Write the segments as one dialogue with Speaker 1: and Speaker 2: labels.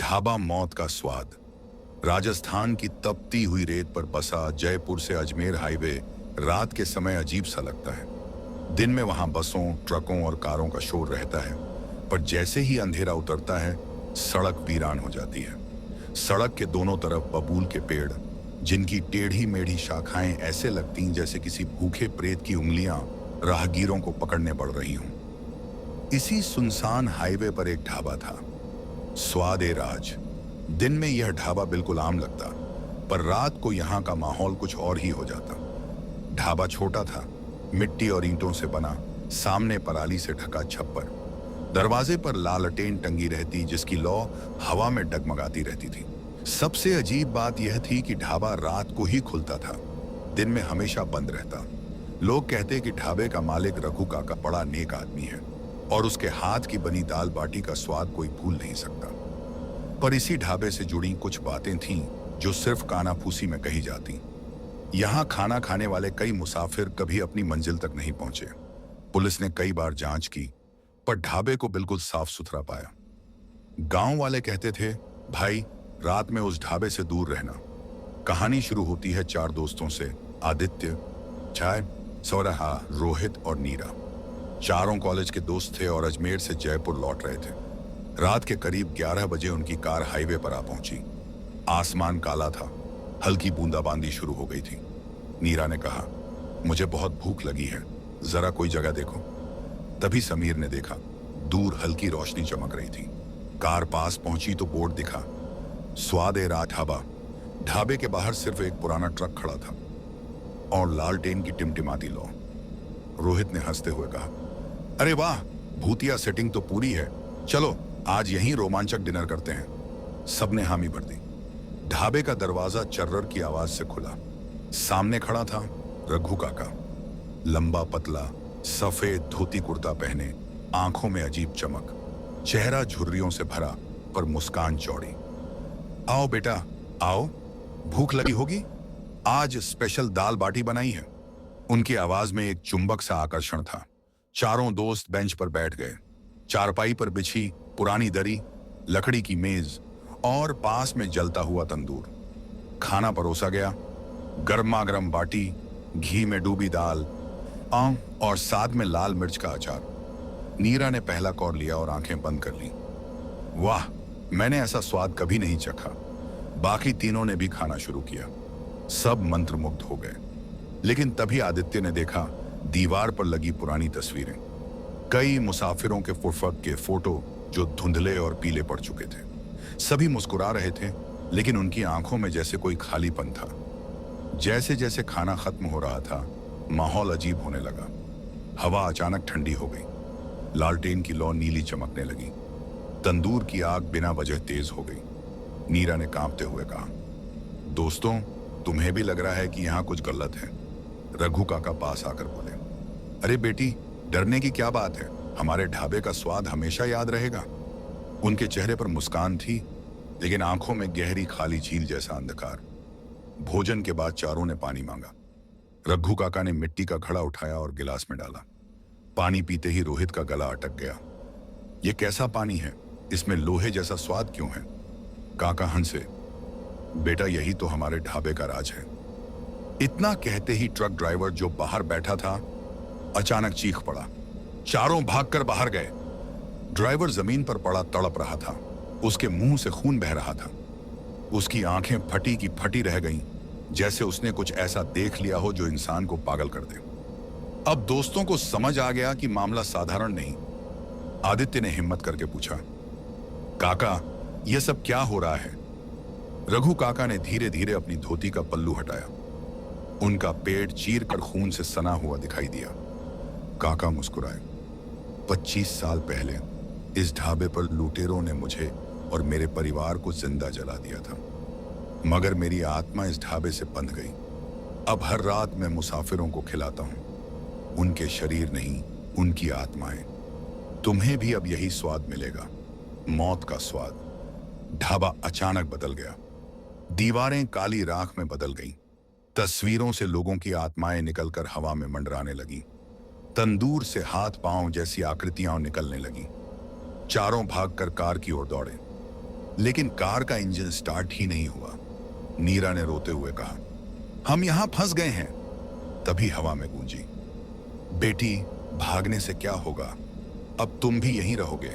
Speaker 1: ढाबा मौत का स्वाद। राजस्थान की तपती हुई रेत पर बसा जयपुर से अजमेर हाईवे रात के समय अजीब सा लगता है। दिन में वहां बसों, ट्रकों और कारों का शोर रहता है, पर जैसे ही अंधेरा उतरता है सड़क वीरान हो जाती है। सड़क के दोनों तरफ बबूल के पेड़, जिनकी टेढ़ी मेढ़ी शाखाएं ऐसे लगती जैसे किसी भूखे प्रेत की उंगलियां राहगीरों को पकड़ने बढ़ रही हों। इसी सुनसान हाईवे पर एक ढाबा था, स्वाद-ए-राज। दिन में यह ढाबा बिल्कुल आम लगता, पर रात को यहाँ का माहौल कुछ और ही हो जाता। ढाबा छोटा था, मिट्टी और ईंटों से बना, सामने पराली से ढका छप्पर। दरवाजे पर लालटेन टंगी रहती, जिसकी लौ हवा में डगमगाती रहती थी। सबसे अजीब बात यह थी कि ढाबा रात को ही खुलता था, दिन में हमेशा बंद रहता। लोग कहते कि ढाबे का मालिक रघु काका बड़ा नेक आदमी है और उसके हाथ की बनी दाल बाटी का स्वाद कोई भूल नहीं सकता। पर इसी ढाबे से जुड़ी कुछ बातें थीं जो सिर्फ कानाफूसी में कही जाती। यहाँ खाना खाने वाले कई मुसाफिर कभी अपनी मंजिल तक नहीं पहुंचे। पुलिस ने कई बार जांच की, पर ढाबे को बिल्कुल साफ सुथरा पाया। गांव वाले कहते थे, भाई रात में उस ढाबे से दूर रहना। कहानी शुरू होती है चार दोस्तों से, आदित्य, जय, सौरहा, रोहित और नीरा। चारों कॉलेज के दोस्त थे और अजमेर से जयपुर लौट रहे थे। रात के करीब 11 बजे उनकी कार हाईवे पर आ पहुंची। आसमान काला था, हल्की बूंदाबांदी शुरू हो गई थी। नीरा ने कहा, मुझे बहुत भूख लगी है, जरा कोई जगह देखो। तभी समीर ने देखा, दूर हल्की रोशनी चमक रही थी। कार पास पहुंची तो बोर्ड दिखा, स्वाद-ए-राज ढाबा। ढाबे के बाहर सिर्फ एक पुराना ट्रक खड़ा था और लालटेन की टिमटिमाती लौ। रोहित ने हंसते हुए कहा, अरे वाह, भूतिया सेटिंग तो पूरी है, चलो आज यहीं रोमांचक डिनर करते हैं। सबने हामी भर दी। ढाबे का दरवाजा चर्रर की आवाज से खुला। सामने खड़ा था रघु काका, लंबा पतला, सफेद धोती कुर्ता पहने, आंखों में अजीब चमक, चेहरा झुर्रियों से भरा पर मुस्कान चौड़ी। आओ बेटा आओ, भूख लगी होगी, आज स्पेशल दाल बाटी बनाई है। उनकी आवाज में एक चुंबक सा आकर्षण था। चारों दोस्त बेंच पर बैठ गए। चारपाई पर बिछी पुरानी दरी, लकड़ी की मेज और पास में जलता हुआ तंदूर। खाना परोसा गया, गर्मा गर्म बाटी, घी में डूबी दाल, आम और साथ में लाल मिर्च का अचार। नीरा ने पहला कौर लिया और आंखें बंद कर ली। वाह, मैंने ऐसा स्वाद कभी नहीं चखा। बाकी तीनों ने भी खाना शुरू किया। सब मंत्रमुग्ध हो गए। लेकिन तभी आदित्य ने देखा दीवार पर लगी पुरानी तस्वीरें, कई मुसाफिरों के फुटफक के फोटो जो धुंधले और पीले पड़ चुके थे। सभी मुस्कुरा रहे थे, लेकिन उनकी आंखों में जैसे कोई खालीपन था। जैसे जैसे खाना खत्म हो रहा था, माहौल अजीब होने लगा। हवा अचानक ठंडी हो गई, लालटेन की लौ नीली चमकने लगी, तंदूर की आग बिना वजह तेज हो गई। नीरा ने कांपते हुए कहा, दोस्तों, तुम्हें भी लग रहा है कि यहाँ कुछ गलत है? रघु काका पास आकर बोले, अरे बेटी, डरने की क्या बात है, हमारे ढाबे का स्वाद हमेशा याद रहेगा। उनके चेहरे पर मुस्कान थी, लेकिन आंखों में गहरी खाली झील जैसा अंधकार। भोजन के बाद चारों ने पानी मांगा। रघु काका ने मिट्टी का घड़ा उठाया और गिलास में डाला। पानी पीते ही रोहित का गला अटक गया। ये कैसा पानी है, इसमें लोहे जैसा स्वाद क्यों है? काका हंसे, बेटा यही तो हमारे ढाबे का राज है। इतना कहते ही ट्रक ड्राइवर जो बाहर बैठा था अचानक चीख पड़ा। चारों भागकर बाहर गए। ड्राइवर जमीन पर पड़ा तड़प रहा था, उसके मुंह से खून बह रहा था। उसकी आंखें फटी की फटी रह गईं, जैसे उसने कुछ ऐसा देख लिया हो जो इंसान को पागल कर दे। अब दोस्तों को समझ आ गया कि मामला साधारण नहीं। आदित्य ने हिम्मत करके पूछा, काका यह सब क्या हो रहा है? रघु काका ने धीरे धीरे अपनी धोती का पल्लू हटाया। उनका पेट चीर कर खून से सना हुआ दिखाई दिया। काका मुस्कुराए। 25 साल पहले इस ढाबे पर लुटेरों ने मुझे और मेरे परिवार को जिंदा जला दिया था, मगर मेरी आत्मा इस ढाबे से बंध गई। अब हर रात मैं मुसाफिरों को खिलाता हूं, उनके शरीर नहीं, उनकी आत्माएं। तुम्हें भी अब यही स्वाद मिलेगा, मौत का स्वाद। ढाबा अचानक बदल गया। दीवारें काली राख में बदल गईं। तस्वीरों से लोगों की आत्माएं निकलकर हवा में मंडराने लगी। तंदूर से हाथ पांव जैसी आकृतियां निकलने लगी। चारों भागकर कार की ओर दौड़े। लेकिन कार का इंजन स्टार्ट ही नहीं हुआ। नीरा ने रोते हुए कहा, हम यहां फंस गए हैं। तभी हवा में गूंजी, बेटी भागने से क्या होगा, अब तुम भी यहीं रहोगे।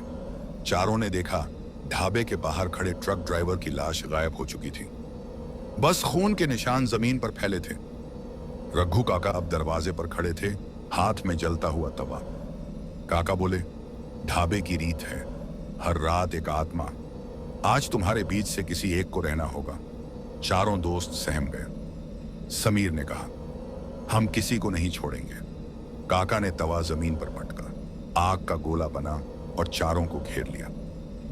Speaker 1: चारों ने देखा ढाबे के बाहर खड़े ट्रक ड्राइवर की लाश गायब हो चुकी थी। बस खून के निशान जमीन पर फैले थे। रघु काका अब दरवाजे पर खड़े थे, हाथ में जलता हुआ तवा। काका बोले, ढाबे की रीत है, हर रात एक आत्मा। आज तुम्हारे बीच से किसी एक को रहना होगा। चारों दोस्त सहम गए। समीर ने कहा, हम किसी को नहीं छोड़ेंगे। काका ने तवा जमीन पर पटका, आग का गोला बना और चारों को घेर लिया।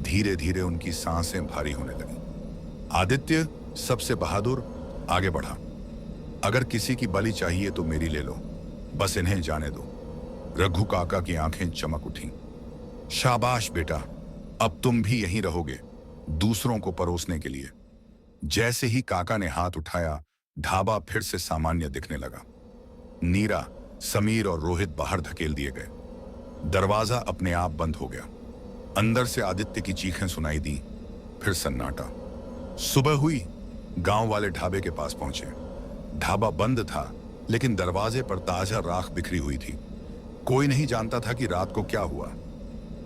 Speaker 1: धीरे धीरे उनकी सांसें भारी होने लगी। आदित्य सबसे बहादुर आगे बढ़ा, अगर किसी की बलि चाहिए तो मेरी ले लो, बस इन्हें जाने दो। रघु काका की आंखें चमक उठीं। शाबाश बेटा, अब तुम भी यहीं रहोगे, दूसरों को परोसने के लिए। जैसे ही काका ने हाथ उठाया, ढाबा फिर से सामान्य दिखने लगा। नीरा, समीर और रोहित बाहर धकेल दिए गए। दरवाजा अपने आप बंद हो गया। अंदर से आदित्य की चीखें सुनाई दी। फिर सन्नाटा। सुबह हुई, गांव वाले ढाबे के पास पहुंचे। ढाबा बंद था, लेकिन दरवाजे पर ताजा राख बिखरी हुई थी। कोई नहीं जानता था कि रात को क्या हुआ।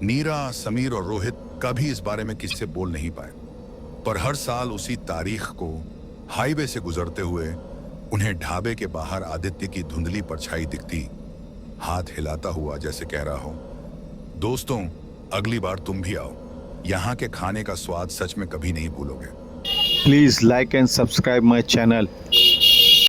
Speaker 1: नीरा, समीर और रोहित कभी इस बारे में किसी से बोल नहीं पाए, पर हर साल उसी तारीख को हाईवे से गुजरते हुए उन्हें ढाबे के बाहर आदित्य की धुंधली परछाई दिखती, हाथ हिलाता हुआ जैसे कह रहा हो, दोस्तों अगली बार तुम भी आओ, यहाँ के खाने का स्वाद सच में कभी नहीं भूलोगे।
Speaker 2: Please like and subscribe my channel.